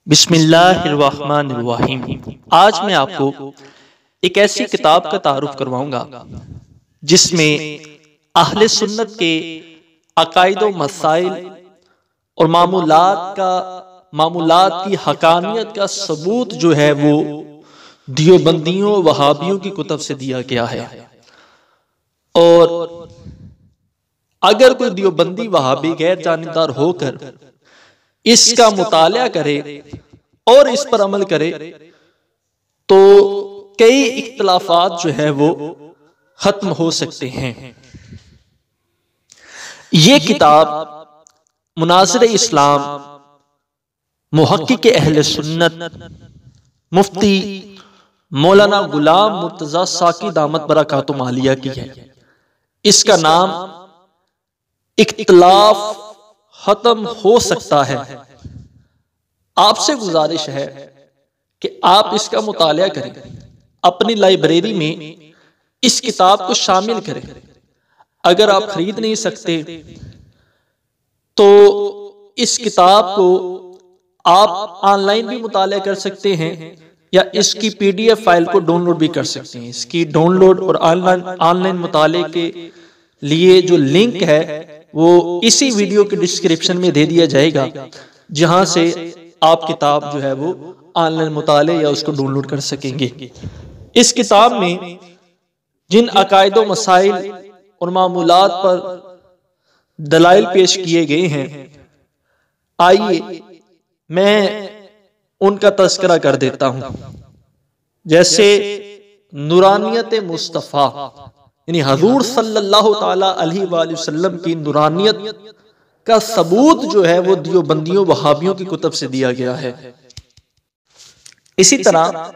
बिस्मिल्लाहिर्रहमानिर्रहीम। आज मैं आपको एक ऐसी किताब का तारुफ करवाऊंगा जिसमें अहले सुन्नत के अकायद व मसाइल और मामूलात की हकानियत का सबूत जो है वो दियोबंदियों वहाबियों की कुतब से दिया गया है। और अगर कोई दियोबंदी वहाबी गैर जानिबदार होकर इसका मुताला करे और इस पर अमल करे तो कई इख्तिलाफात जो है वो खत्म हो सकते हैं। ये किताब मुनाज़िर इस्लाम मुहक्किक अहले सुन्नत मुफ्ती मौलाना गुलाम मुर्तज़ा साकी दामत बरकातुहु आलिया की है। इसका नाम इख्तिलाफ खत्म हो सकता है। आपसे गुजारिश है कि आप इसका मुताला करें, अपनी लाइब्रेरी में इस किताब को शामिल करें। अगर आप खरीद नहीं सकते तो इस किताब को आप ऑनलाइन भी मुताला कर सकते हैं या इसकी PDF फाइल को डाउनलोड भी कर सकते हैं। इसकी डाउनलोड और ऑनलाइन मुताले के लिए जो लिंक है वो इसी वीडियो के डिस्क्रिप्शन में दे दिया जाएगा, जहां से आप किताब जो है वो ऑनलाइन मुताले या उसको डाउनलोड कर सकेंगे। इस किताब में जिन अकायद व मसाइल और मामूलात पर दलाइल पेश किए गए हैं, आइए मैं उनका तज़किरा कर देता हूं। जैसे नूरानियत मुस्तफ़ा यानी हुज़ूर सल्लल्लाहु ताला अलैहि वसल्लम की नूरानियत का सबूत जो है वो दियोबंदियों वहाबियों की कुतब से दिया गया है। इसी तरह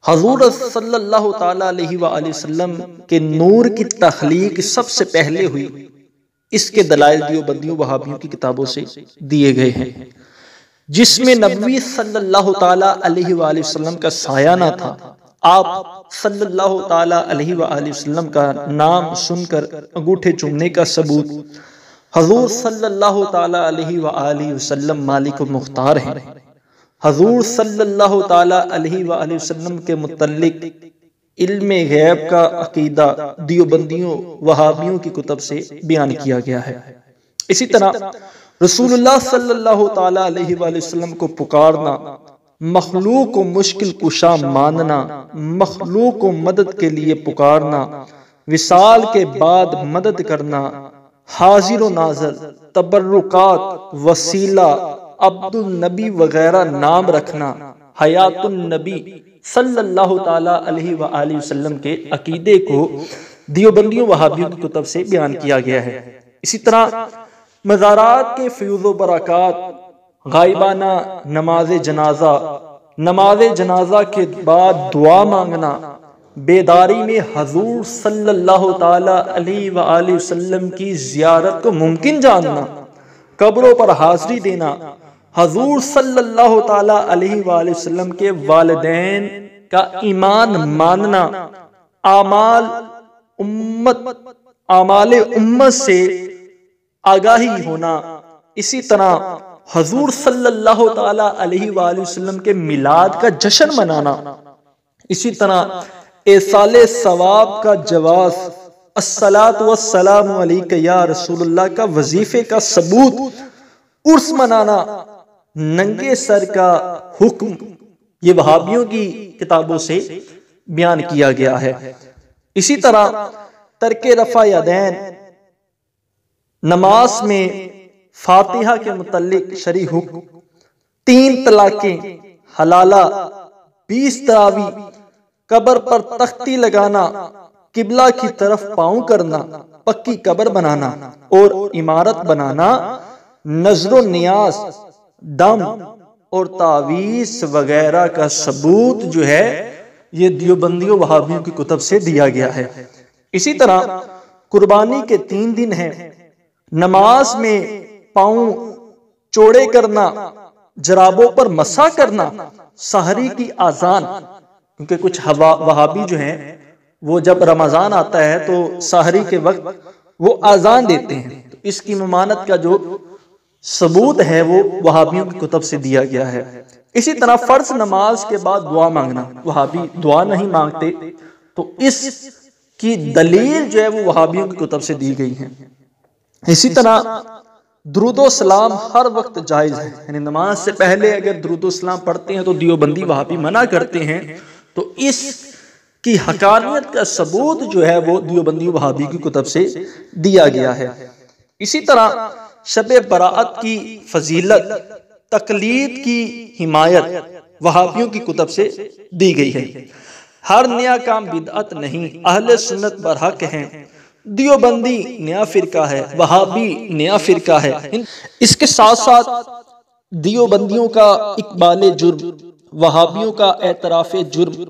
हुज़ूर सल्लल्लाहु ताला अलैहि वसल्लम के नूर की तख्लीक सबसे पहले हुई, इसके दलाइल दियोबंदियों वहाबियों की किताबों से दिए गए हैं, जिसमें नबी सल्लल्लाहु ताला अलैहि वसल्लम का साया ना था। आप सल्लल्लाहु ताला अलैहि वसल्लम का नाम सुनकर अंगूठे चूमने का सबूत हुज़ूर सल्लल्लाहु ताला अलैहि वसल्लम मालिक व मुख्तार हैं। हुज़ूर सल्लल्लाहु ताला अलैहि वसल्लम के मुतल्लिक इल्मे गैब का अकीदा दियोबंदियों वहाबियों की कुतब से बयान किया गया है। इसी तरह रसूलुल्लाह सल्लल्लाहु ताला अलैहि वसल्लम को पुकारना, मखलूक को मुश्किल कुशा मानना, मखलूक को मदद के लिए पुकारना, विसाल के बाद मदद करना, हाजिर व नाज़र, तबर्रुकात, वसीला, अब्दुल नबी वगैरह नाम रखना, हयातुन नबी सल्लल्लाहु ताला अलैहि वसल्लम के अकीदे को दियोबंदियों वहाबियों की कुतब से बयान किया गया है। इसी तरह मज़ारात के फ़यूज़ व बरक़ात, गायबाना नमाज जनाजा, नमाज जनाजा के बाद दुआ मांगना, बेदारी में हुज़ूर सल्लल्लाहु ताला अलैहि वसल्लम की ज़ियारत को मुमकिन जानना, कब्रों पर हाज़री देना, हुज़ूर सल्लल्लाहु ताला अलैहि वसल्लम के वालिदैन का ईमान मानना, आमाल उम्मत से आगाही होना। इसी तरह हुज़ूर सल्लल्लाहु ताला अलैहि वसल्लम के मिलाद का जश्न मनाना। इसी तरह एसाले सवाब का जवाज़, अस्सलातु वस्सलामु अलैका या रसूलुल्लाह का वजीफे का सबूत, उर्स मनाना, नंगे सर का हुक्म, ये वहाबियों की किताबों से बयान किया गया है। इसी तरह तर्के रफ़ा यदैन, नमाज में फातिहा के मुतल्लिक शरई हुक्म, 3 तलाकें, हलाला, 20 तरावी, कब्र पर तख्ती लगाना, किबला की तरफ पाँव करना, पक्की कब्र बनाना और इमारत बनाना, नजरो नियाज, दम और तावीज़ वगैरह का सबूत जो है ये दियोबंदियों वहाबियों की कुतब से दिया गया है। इसी तरह कुर्बानी के 3 दिन हैं, नमाज में पाँव चौड़े करना, जराबों पर मसा करना, सहरी की आजान, क्योंकि कुछ वहाबी जो हैं वो जब रमजान आता है तो सहरी के वक्त वो आजान देते हैं, तो इसकी ममानत का जो सबूत है वो वहाबियों की कुतुब से दिया गया है। इसी तरह फर्ज नमाज के बाद दुआ मांगना, वहाबी दुआ नहीं मांगते, तो इसकी दलील जो है वो वहाबियों की कुतुब से दी गई है। इसी तरह दुरूदो सलाम हर वक्त जायज है, यानी नमाज से पहले अगर दुरूदो सलाम पढ़ते हैं तो दियोबंदी वहाबी मना करते हैं, तो इसकी हकानियत का सबूत जो है वो दियोबंदी वहाबी की कुतुब से दिया गया है। इसी तरह शब बराअत की फजीलत, तकलीद की हिमायत वहाबियों की कुतुब से दी गई है। हर नया काम बिदअत नहीं, अहले सुन्नत बरहक हैं, दियोबंदी नया फिरका है, वहाबी नया फिरका है। इसके साथ साथ दियोबंदियों का इकबाल जुर्म, वहाबियों का एतराफ़ जुर्म,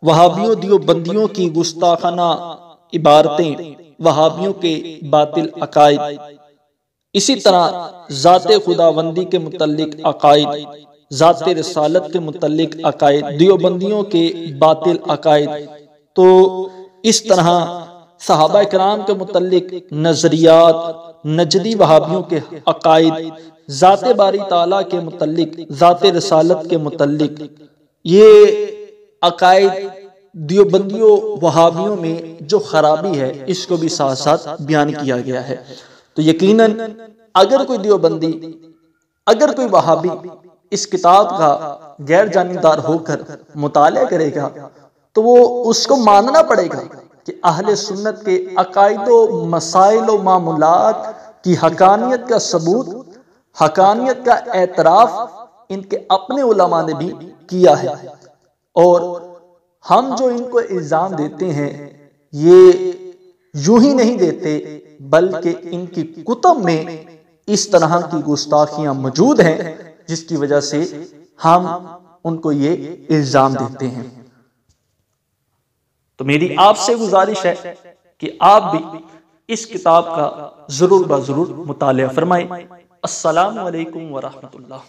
वहाबियों दियोबंदियों की गुस्ताखाना इबारतें, वहाबियों के बातिल अकायद, इसी तरह ज़ाते खुदाबंदी के मुतल्लिक अकायद, ज़ाते रिसालत के मुतल्लिक अकायद, दियोबंदियों के बातिल अकायद। तो इस तरह सहाबा इकराम के मुतल्लिक नजरियात, नजदी वहाबियों के अकायद, ज़ाते बारी ताला के मुतल्लिक, ज़ाते रिसालत के मुतल्लिक, ये अकायद दियोबंदियों वहाबियों में जो खराबी है इसको भी साथ साथ बयान किया गया है। तो यकीनन अगर कोई दियोबंदी, अगर कोई वहाबी इस किताब का गैर जानीदार होकर मुताला करेगा तो वो उसको मानना पड़ेगा कि अहले सुन्नत के अकायदो मसाइल व मामूलात की हकानियत का सबूत, हकानियत का एतराफ इनके अपने उलमा ने भी किया है। और हम जो इनको इल्जाम देते हैं ये यूं ही नहीं देते, बल्कि इनकी कुतुब में इस तरह की गुस्ताखियां मौजूद हैं जिसकी वजह से हम उनको ये इल्जाम देते हैं। तो मेरी आपसे गुजारिश है कि आप भी इस किताब का जरूर ब जरूर मुतालिया फरमाएं। अस्सलामु अलैकुम व रहमतुल्लाह।